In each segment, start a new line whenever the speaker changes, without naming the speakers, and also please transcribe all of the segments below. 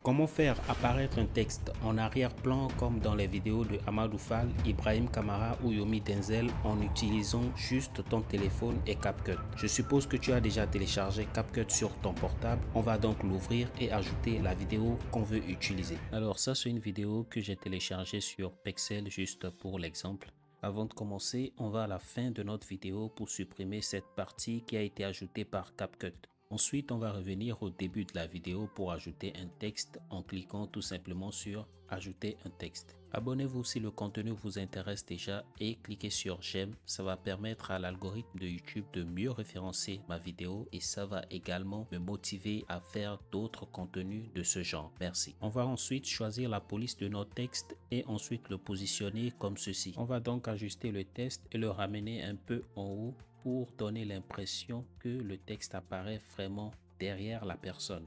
Comment faire apparaître un texte en arrière-plan comme dans les vidéos de Amadou Fall, Ibrahim Kamara ou Yomi Denzel en utilisant juste ton téléphone et CapCut? Je suppose que tu as déjà téléchargé CapCut sur ton portable. On va donc l'ouvrir et ajouter la vidéo qu'on veut utiliser. Alors ça, c'est une vidéo que j'ai téléchargée sur Pexel juste pour l'exemple. Avant de commencer, on va à la fin de notre vidéo pour supprimer cette partie qui a été ajoutée par CapCut. Ensuite, on va revenir au début de la vidéo pour ajouter un texte en cliquant tout simplement sur ajouter un texte. Abonnez-vous si le contenu vous intéresse déjà et cliquez sur j'aime. Ça va permettre à l'algorithme de YouTube de mieux référencer ma vidéo et ça va également me motiver à faire d'autres contenus de ce genre. Merci. On va ensuite choisir la police de notre texte et ensuite le positionner comme ceci. On va donc ajuster le texte et le ramener un peu en haut pour donner l'impression que le texte apparaît vraiment derrière la personne.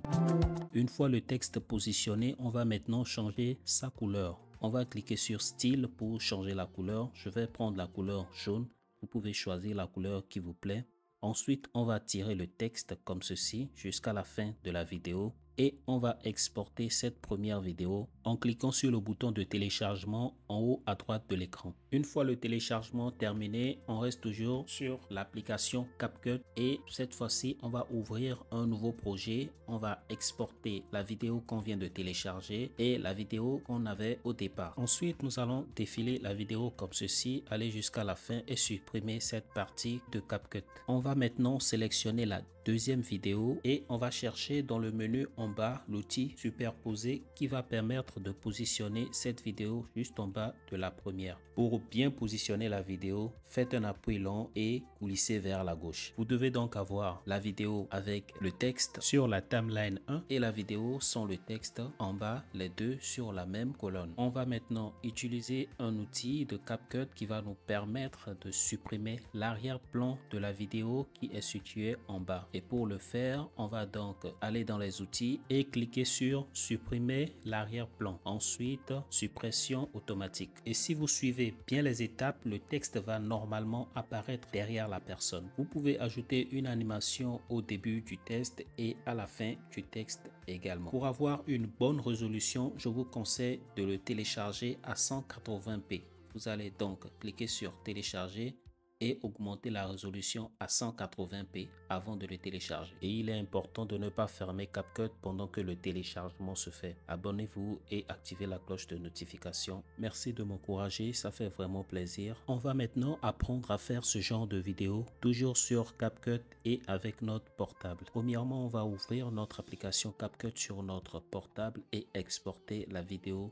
Une fois le texte positionné, on va maintenant changer sa couleur. On va cliquer sur style pour changer la couleur. Je vais prendre la couleur jaune. Vous pouvez choisir la couleur qui vous plaît. Ensuite, on va tirer le texte comme ceci jusqu'à la fin de la vidéo. Et on va exporter cette première vidéo en cliquant sur le bouton de téléchargement en haut à droite de l'écran. Une fois le téléchargement terminé, on reste toujours sur l'application CapCut et cette fois-ci, on va ouvrir un nouveau projet. On va exporter la vidéo qu'on vient de télécharger et la vidéo qu'on avait au départ. Ensuite, nous allons défiler la vidéo comme ceci, aller jusqu'à la fin et supprimer cette partie de CapCut. On va maintenant sélectionner la deuxième vidéo et on va chercher dans le menu en bas l'outil superposer qui va permettre de positionner cette vidéo juste en bas de la première. Pour bien positionner la vidéo, faites un appui long et coulissez vers la gauche. Vous devez donc avoir la vidéo avec le texte sur la timeline 1 et la vidéo sans le texte en bas, les deux sur la même colonne. On va maintenant utiliser un outil de CapCut qui va nous permettre de supprimer l'arrière-plan de la vidéo qui est située en bas. Et pour le faire, on va donc aller dans les outils et cliquer sur supprimer l'arrière-plan. Ensuite, suppression automatique. Et si vous suivez bien les étapes, le texte va normalement apparaître derrière la personne. Vous pouvez ajouter une animation au début du texte et à la fin du texte également. Pour avoir une bonne résolution, je vous conseille de le télécharger à 180p. Vous allez donc cliquer sur télécharger et augmenter la résolution à 180p avant de le télécharger. Et il est important de ne pas fermer CapCut pendant que le téléchargement se fait. Abonnez-vous et activez la cloche de notification. Merci de m'encourager, ça fait vraiment plaisir. On va maintenant apprendre à faire ce genre de vidéo, toujours sur CapCut et avec notre portable. Premièrement, on va ouvrir notre application CapCut sur notre portable et exporter la vidéo.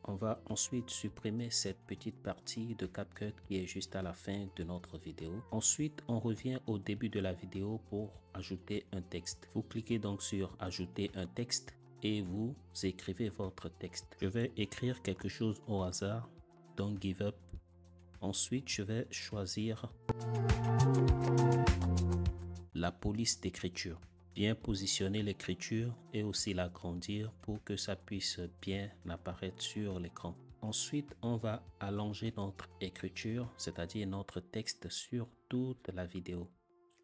On va ensuite supprimer cette petite partie de CapCut qui est juste à la fin de notre vidéo. Ensuite, on revient au début de la vidéo pour ajouter un texte. Vous cliquez donc sur ajouter un texte et vous écrivez votre texte. Je vais écrire quelque chose au hasard. Don't give up. Ensuite, je vais choisir la police d'écriture. Bien positionner l'écriture et aussi l'agrandir pour que ça puisse bien apparaître sur l'écran. Ensuite, on va allonger notre écriture, c'est-à-dire notre texte sur toute la vidéo,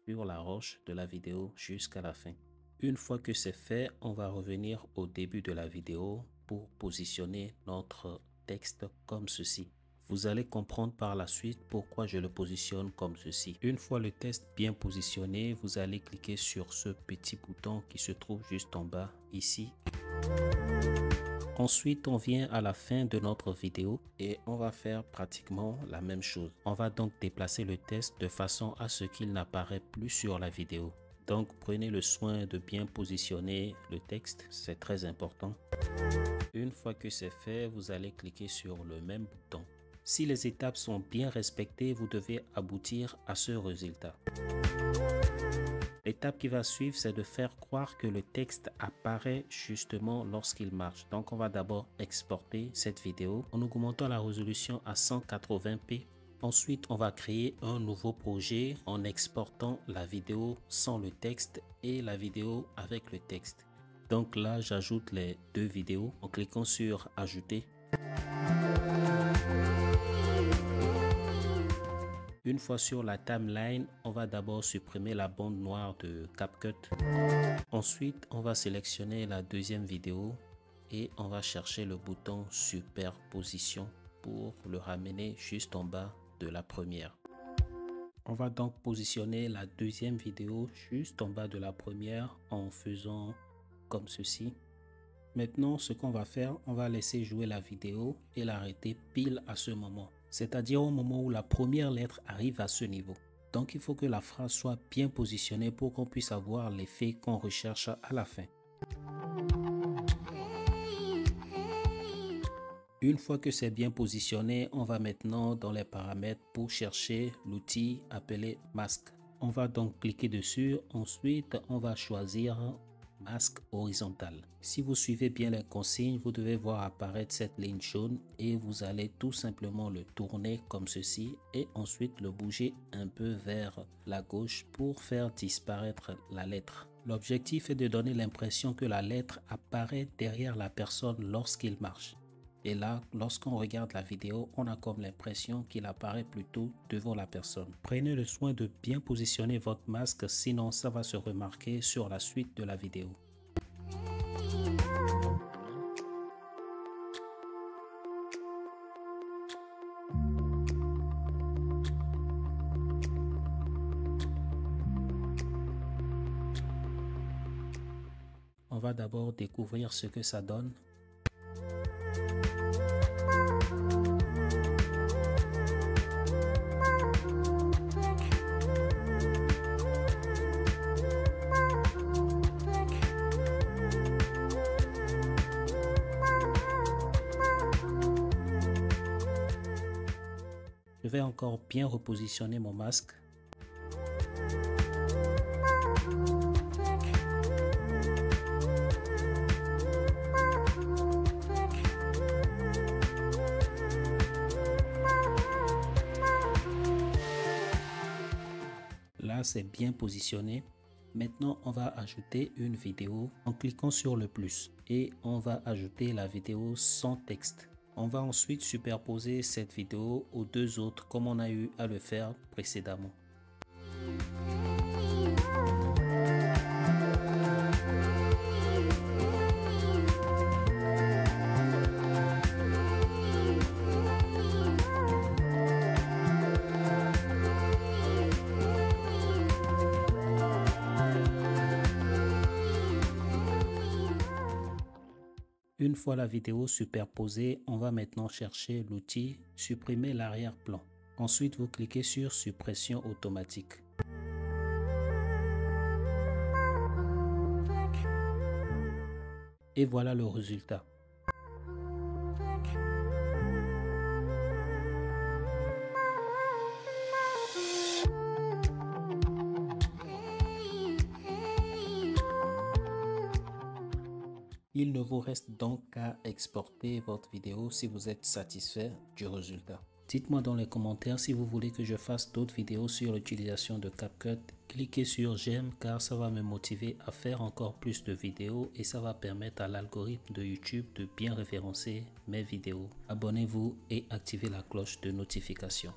sur la roche de la vidéo jusqu'à la fin. Une fois que c'est fait, on va revenir au début de la vidéo pour positionner notre texte comme ceci. Vous allez comprendre par la suite pourquoi je le positionne comme ceci. Une fois le texte bien positionné, vous allez cliquer sur ce petit bouton qui se trouve juste en bas ici. Ensuite, on vient à la fin de notre vidéo et on va faire pratiquement la même chose. On va donc déplacer le texte de façon à ce qu'il n'apparaît plus sur la vidéo. Donc, prenez le soin de bien positionner le texte, c'est très important. Une fois que c'est fait, vous allez cliquer sur le même bouton. Si les étapes sont bien respectées, vous devez aboutir à ce résultat. L'étape qui va suivre, c'est de faire croire que le texte apparaît justement lorsqu'il marche. Donc, on va d'abord exporter cette vidéo en augmentant la résolution à 180p. Ensuite, on va créer un nouveau projet en exportant la vidéo sans le texte et la vidéo avec le texte. Donc là, j'ajoute les deux vidéos en cliquant sur ajouter. Une fois sur la timeline, on va d'abord supprimer la bande noire de CapCut. Ensuite, on va sélectionner la deuxième vidéo et on va chercher le bouton superposition pour le ramener juste en bas de la première. On va donc positionner la deuxième vidéo juste en bas de la première en faisant comme ceci. Maintenant, ce qu'on va faire, on va laisser jouer la vidéo et l'arrêter pile à ce moment. C'est-à-dire au moment où la première lettre arrive à ce niveau. Donc, il faut que la phrase soit bien positionnée pour qu'on puisse avoir l'effet qu'on recherche à la fin. Une fois que c'est bien positionné, on va maintenant dans les paramètres pour chercher l'outil appelé masque. On va donc cliquer dessus. Ensuite, on va choisir masque horizontal. Si vous suivez bien les consignes, vous devez voir apparaître cette ligne jaune et vous allez tout simplement le tourner comme ceci et ensuite le bouger un peu vers la gauche pour faire disparaître la lettre. L'objectif est de donner l'impression que la lettre apparaît derrière la personne lorsqu'il marche. Et là, lorsqu'on regarde la vidéo, on a comme l'impression qu'il apparaît plutôt devant la personne. Prenez le soin de bien positionner votre masque, sinon ça va se remarquer sur la suite de la vidéo. On va d'abord découvrir ce que ça donne. Je vais encore bien repositionner mon masque. Là, c'est bien positionné. Maintenant, on va ajouter une vidéo en cliquant sur le plus et on va ajouter la vidéo sans texte. On va ensuite superposer cette vidéo aux deux autres comme on a eu à le faire précédemment. Une fois la vidéo superposée, on va maintenant chercher l'outil supprimer l'arrière-plan. Ensuite, vous cliquez sur suppression automatique. Et voilà le résultat. Il ne vous reste donc qu'à exporter votre vidéo si vous êtes satisfait du résultat. Dites-moi dans les commentaires si vous voulez que je fasse d'autres vidéos sur l'utilisation de CapCut. Cliquez sur j'aime car ça va me motiver à faire encore plus de vidéos et ça va permettre à l'algorithme de YouTube de bien référencer mes vidéos. Abonnez-vous et activez la cloche de notification.